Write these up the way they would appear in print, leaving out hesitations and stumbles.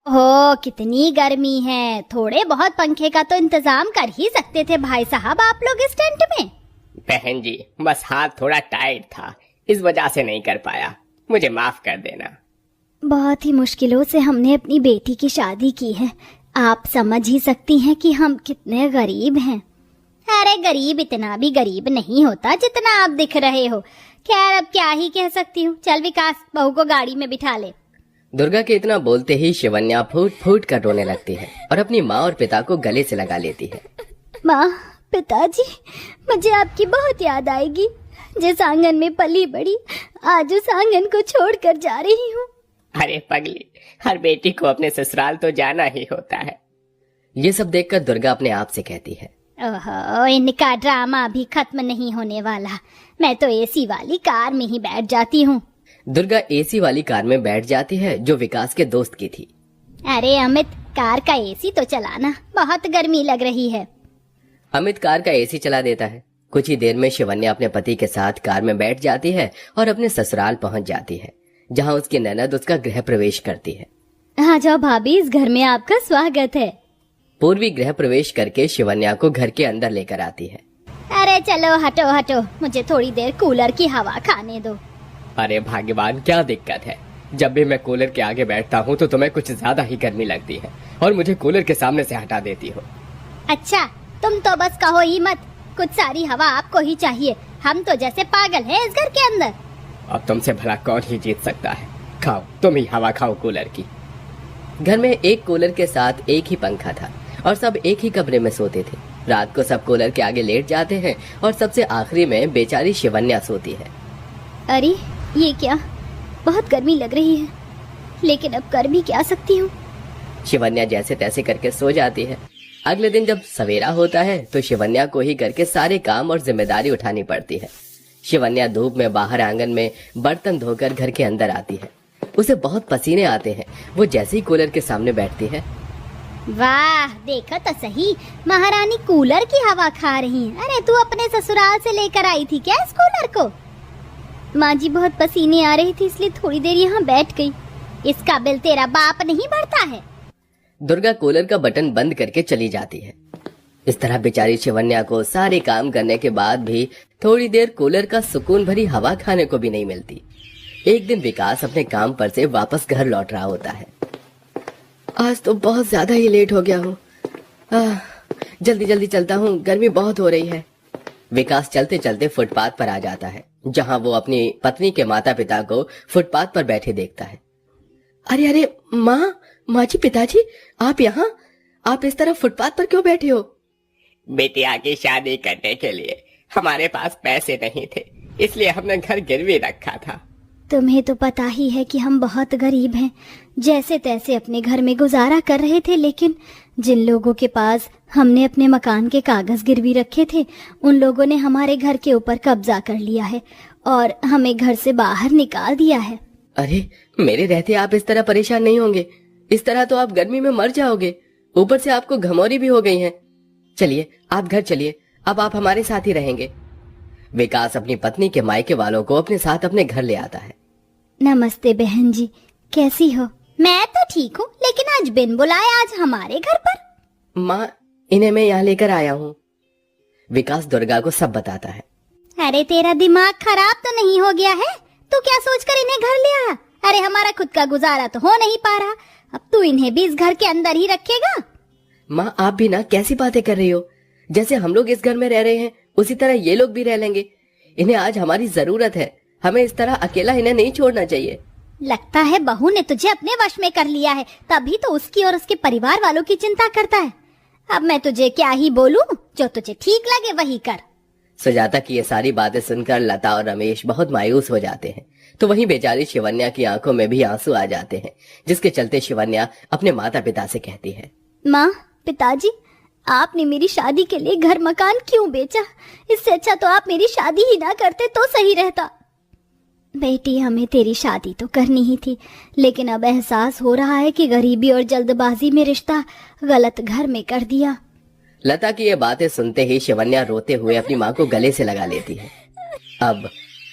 हो कितनी गर्मी है, थोड़े बहुत पंखे का तो इंतजाम कर ही सकते थे भाई साहब आप लोग इस टेंट में। बहन जी, बस हाथ थोड़ा टाइट था, इस वजह से नहीं कर पाया, मुझे माफ कर देना। बहुत ही मुश्किलों से हमने अपनी बेटी की शादी की है, आप समझ ही सकती हैं कि हम कितने गरीब हैं। अरे गरीब इतना भी गरीब नहीं होता जितना आप दिख रहे हो। खैर अब क्या ही कह सकती हूँ। चल विकास, बहू को गाड़ी में बिठा ले। दुर्गा के इतना बोलते ही शिवन्या फूट फूट कर रोने लगती है और अपनी माँ और पिता को गले से लगा लेती है। माँ, पिताजी, मुझे आपकी बहुत याद आएगी। जिस आंगन में पली बड़ी, आज उस आंगन को छोड़कर जा रही हूँ। अरे पगली, हर बेटी को अपने ससुराल तो जाना ही होता है। ये सब देखकर दुर्गा अपने आप से कहती है, ओहो, इनका ड्रामा अभी खत्म नहीं होने वाला। मैं तो एसी वाली कार में ही बैठ जाती हूँ। दुर्गा एसी वाली कार में बैठ जाती है जो विकास के दोस्त की थी। अरे अमित, कार का एसी तो चलाना, बहुत गर्मी लग रही है। अमित कार का एसी चला देता है। कुछ ही देर में शिवन्या अपने पति के साथ कार में बैठ जाती है और अपने ससुराल पहुंच जाती है, जहां उसकी ननद उसका गृह प्रवेश करती है। आ जाओ भाभी, इस घर में आपका स्वागत है। पूर्वी गृह प्रवेश करके शिवन्या को घर के अंदर लेकर आती है। अरे चलो हटो हटो, मुझे थोड़ी देर कूलर की हवा खाने दो। अरे भाग्यवान, क्या दिक्कत है? जब भी मैं कूलर के आगे बैठता हूँ तो तुम्हें कुछ ज्यादा ही गर्मी लगती है और मुझे कूलर के सामने से हटा देती हो। अच्छा, तुम तो बस कहो ही मत, कुछ सारी हवा आपको ही चाहिए। हम तो जैसे पागल हैं इस घर के अंदर। अब तुमसे भला कौन ही जीत सकता है? खाओ, तुम ही हवा खाओ कूलर की। घर में एक कूलर के साथ एक ही पंखा था और सब एक ही कमरे में सोते थे। रात को सब कूलर के आगे लेट जाते हैं और सबसे आखिरी में बेचारी शिवन्या सोती है। अरे ये क्या, बहुत गर्मी लग रही है, लेकिन अब कर भी क्या सकती हूँ। शिवन्या जैसे तैसे करके सो जाती है। अगले दिन जब सवेरा होता है तो शिवन्या को ही घर के सारे काम और जिम्मेदारी उठानी पड़ती है। शिवन्या धूप में बाहर आंगन में बर्तन धोकर घर के अंदर आती है। उसे बहुत पसीने आते हैं। वो जैसे ही कूलर के सामने बैठती है, वाह, देखो तो सही, महारानी कूलर की हवा खा रही है। अरे तू अपने ससुराल से लेकर आई थी क्या इस कूलर को? माँ जी, बहुत पसीने आ रही थी इसलिए थोड़ी देर यहाँ बैठ गई। इसका बिल तेरा बाप नहीं भरता है। दुर्गा कूलर का बटन बंद करके चली जाती है। इस तरह बेचारी शिवन्या को सारे काम करने के बाद भी थोड़ी देर कूलर का सुकून भरी हवा खाने को भी नहीं मिलती। एक दिन विकास अपने काम पर से वापस घर लौट रहा होता है। आज तो बहुत ज्यादा ही लेट हो गया हूँ, जल्दी जल्दी चलता हूँ, गर्मी बहुत हो रही है। विकास चलते चलते फुटपाथ पर आ जाता है, जहाँ वो अपनी पत्नी के माता पिता को फुटपाथ पर बैठे देखता है। अरे अरे माँ जी, पिताजी, आप यहाँ, आप इस तरह फुटपाथ पर क्यों बैठे हो? बेटिया की शादी करने के लिए हमारे पास पैसे नहीं थे, इसलिए हमने घर गिरवी रखा था। तुम्हें तो पता ही है कि हम बहुत गरीब हैं। जैसे तैसे अपने घर में गुजारा कर रहे थे, लेकिन जिन लोगों के पास हमने अपने मकान के कागज गिरवी रखे थे, उन लोगों ने हमारे घर के ऊपर कब्जा कर लिया है और हमें घर से बाहर निकाल दिया है। अरे, मेरे रहते आप इस तरह परेशान नहीं होंगे। इस तरह तो आप गर्मी में मर जाओगे, ऊपर से आपको घमौरी भी हो गई है। चलिए, आप घर चलिए, अब आप हमारे साथ ही रहेंगे। विकास अपनी पत्नी के मायके वालों को अपने साथ अपने घर ले आता है। नमस्ते बहन जी, कैसी हो? मैं तो ठीक हूँ, लेकिन आज बिन बुलाए आज हमारे घर पर। माँ, इन्हें मैं यहाँ लेकर आया हूँ। विकास दुर्गा को सब बताता है। अरे तेरा दिमाग खराब तो नहीं हो गया है? तू क्या सोचकर इन्हें घर ले आया? अरे हमारा खुद का गुजारा तो हो नहीं पा रहा, अब तू इन्हें भी इस घर के अंदर ही रखेगा? माँ, आप भी ना कैसी बातें कर रही हो? जैसे हम लोग इस घर में रह रहे हैं उसी तरह ये लोग भी रह लेंगे। इन्हें आज हमारी जरूरत है, हमें इस तरह अकेला इन्हें नहीं छोड़ना चाहिए। लगता है बहू ने तुझे अपने वश में कर लिया है, तभी तो उसकी और उसके परिवार वालों की चिंता करता है। अब मैं तुझे क्या ही बोलूं, जो तुझे ठीक लगे वही कर। सुजाता की ये सारी बातें सुनकर लता और रमेश बहुत मायूस हो जाते हैं। तो वहीं बेचारी शिवन्या की आंखों में भी आंसू आ जाते हैं, जिसके चलते शिवन्या अपने माता पिता से कहती है, माँ, पिताजी, आपने मेरी शादी के लिए घर मकान क्यों बेचा? इससे अच्छा तो आप मेरी शादी ही ना करते तो सही रहता। बेटी, हमें तेरी शादी तो करनी ही थी, लेकिन अब एहसास हो रहा है कि गरीबी और जल्दबाजी में रिश्ता गलत घर में कर दिया। लता की ये बातें सुनते ही शिवन्या रोते हुए अपनी माँ को गले से लगा लेती है। अब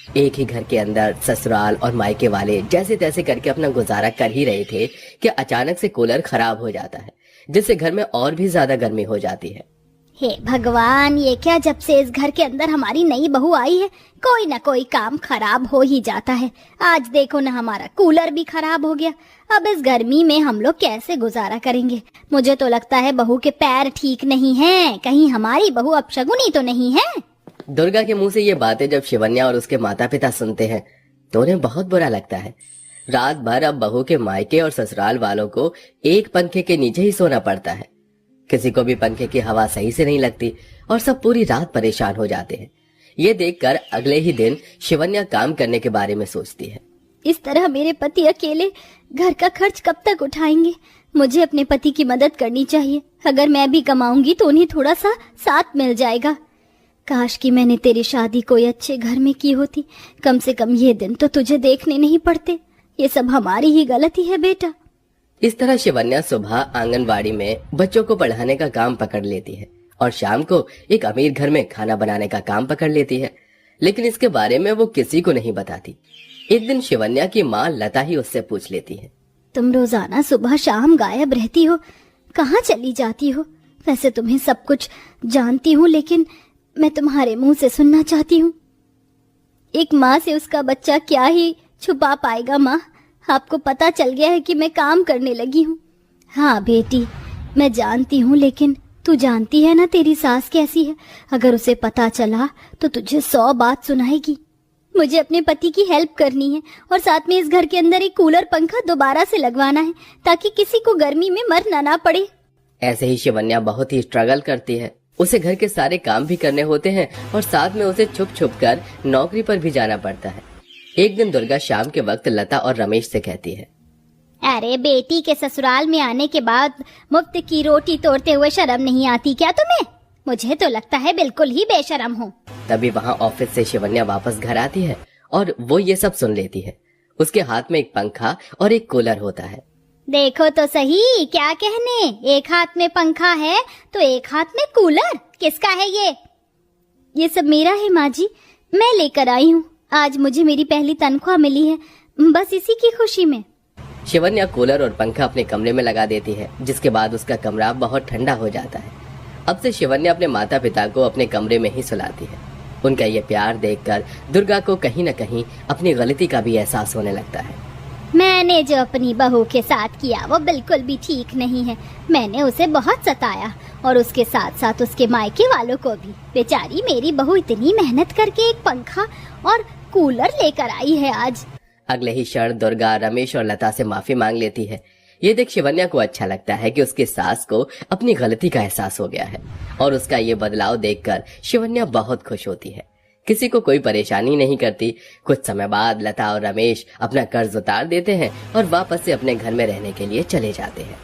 एक ही घर के अंदर ससुराल और मायके वाले जैसे तैसे करके अपना गुजारा कर ही रहे थे कि अचानक से कूलर खराब हो जाता है, जिससे घर में और भी ज्यादा गर्मी हो जाती है। हे भगवान, ये क्या, जब से इस घर के अंदर हमारी नई बहू आई है कोई ना कोई काम खराब हो ही जाता है। आज देखो ना, हमारा कूलर भी खराब हो गया। अब इस गर्मी में हम लोग कैसे गुजारा करेंगे? मुझे तो लगता है बहू के पैर ठीक नहीं हैं। कहीं हमारी बहू अपशगुनी तो नहीं है? दुर्गा के मुंह से ये बातें जब शिवन्या और उसके माता पिता सुनते हैं तो उन्हें बहुत बुरा लगता है। रात भर अब बहू के मायके और ससुराल वालों को एक पंखे के नीचे ही सोना पड़ता है। किसी को भी पंखे की हवा सही से नहीं लगती और सब पूरी रात परेशान हो जाते हैं। ये देखकर अगले ही दिन शिवन्या काम करने के बारे में सोचती है। इस तरह मेरे पति अकेले घर का खर्च कब तक उठाएंगे? मुझे अपने पति की मदद करनी चाहिए। अगर मैं भी कमाऊंगी तो उन्हें थोड़ा सा साथ मिल जाएगा। काश कि मैंने तेरी शादी कोई अच्छे घर में की होती। कम से कम ये दिन तो तुझे देखने नहीं पड़ते। ये सब हमारी ही गलती है बेटा। इस तरह शिवन्या सुबह आंगनबाड़ी में बच्चों को पढ़ाने का काम पकड़ लेती है और शाम को एक अमीर घर में खाना बनाने का काम पकड़ लेती है, लेकिन इसके बारे में वो किसी को नहीं बताती। एक दिन शिवन्या की माँ लता ही उससे पूछ लेती है, तुम रोजाना सुबह शाम गायब रहती हो, कहाँ चली जाती हो? वैसे तुम्हें सब कुछ जानती हूँ, लेकिन मैं तुम्हारे मुंह से सुनना चाहती हूँ। एक माँ से उसका बच्चा क्या ही छुपा पाएगा? माँ, आपको पता चल गया है कि मैं काम करने लगी हूँ। हाँ बेटी, मैं जानती हूँ, लेकिन तू जानती है ना तेरी सास कैसी है। अगर उसे पता चला तो तुझे 100 बात सुनाएगी। मुझे अपने पति की हेल्प करनी है और साथ में इस घर के अंदर एक कूलर पंखा दोबारा से लगवाना है ताकि किसी को गर्मी में मरना ना पड़े। ऐसे ही शिवन्या बहुत ही स्ट्रगल करती है। उसे घर के सारे काम भी करने होते हैं और साथ में उसे छुप छुप कर नौकरी पर भी जाना पड़ता है। एक दिन दुर्गा शाम के वक्त लता और रमेश से कहती है, अरे बेटी के ससुराल में आने के बाद मुफ्त की रोटी तोड़ते हुए शर्म नहीं आती क्या तुम्हें? मुझे तो लगता है बिल्कुल ही बेशरम हो। तभी वहाँ ऑफिस से शिवन्या वापस घर आती है और वो ये सब सुन लेती है। उसके हाथ में एक पंखा और एक कूलर होता है। देखो तो सही, क्या कहने, एक हाथ में पंखा है तो एक हाथ में कूलर। किसका है ये सब मेरा है माँ जी, मैं लेकर आई हूँ। आज मुझे मेरी पहली तनख्वाह मिली है, बस इसी की खुशी में। शिवन्या कूलर और पंखा अपने कमरे में लगा देती है, जिसके बाद उसका कमरा बहुत ठंडा हो जाता है। अब से शिवन्या अपने माता पिता को अपने कमरे में ही सुलाती है। उनका ये प्यार देखकर दुर्गा को कहीं न कहीं अपनी गलती का भी एहसास होने लगता है। मैंने जो अपनी बहू के साथ किया वो बिल्कुल भी ठीक नहीं है। मैंने उसे बहुत सताया और उसके साथ साथ उसके मायके वालों को भी। बेचारी मेरी बहू इतनी मेहनत करके एक पंखा और कूलर लेकर आई है आज। अगले ही क्षण दुर्गा रमेश और लता से माफी मांग लेती है। ये देख शिवन्या को अच्छा लगता है कि उसकी सास को अपनी गलती का एहसास हो गया है और उसका ये बदलाव देखकर शिवन्या बहुत खुश होती है। किसी को कोई परेशानी नहीं करती। कुछ समय बाद लता और रमेश अपना कर्ज उतार देते हैं और वापस से अपने घर में रहने के लिए चले जाते हैं।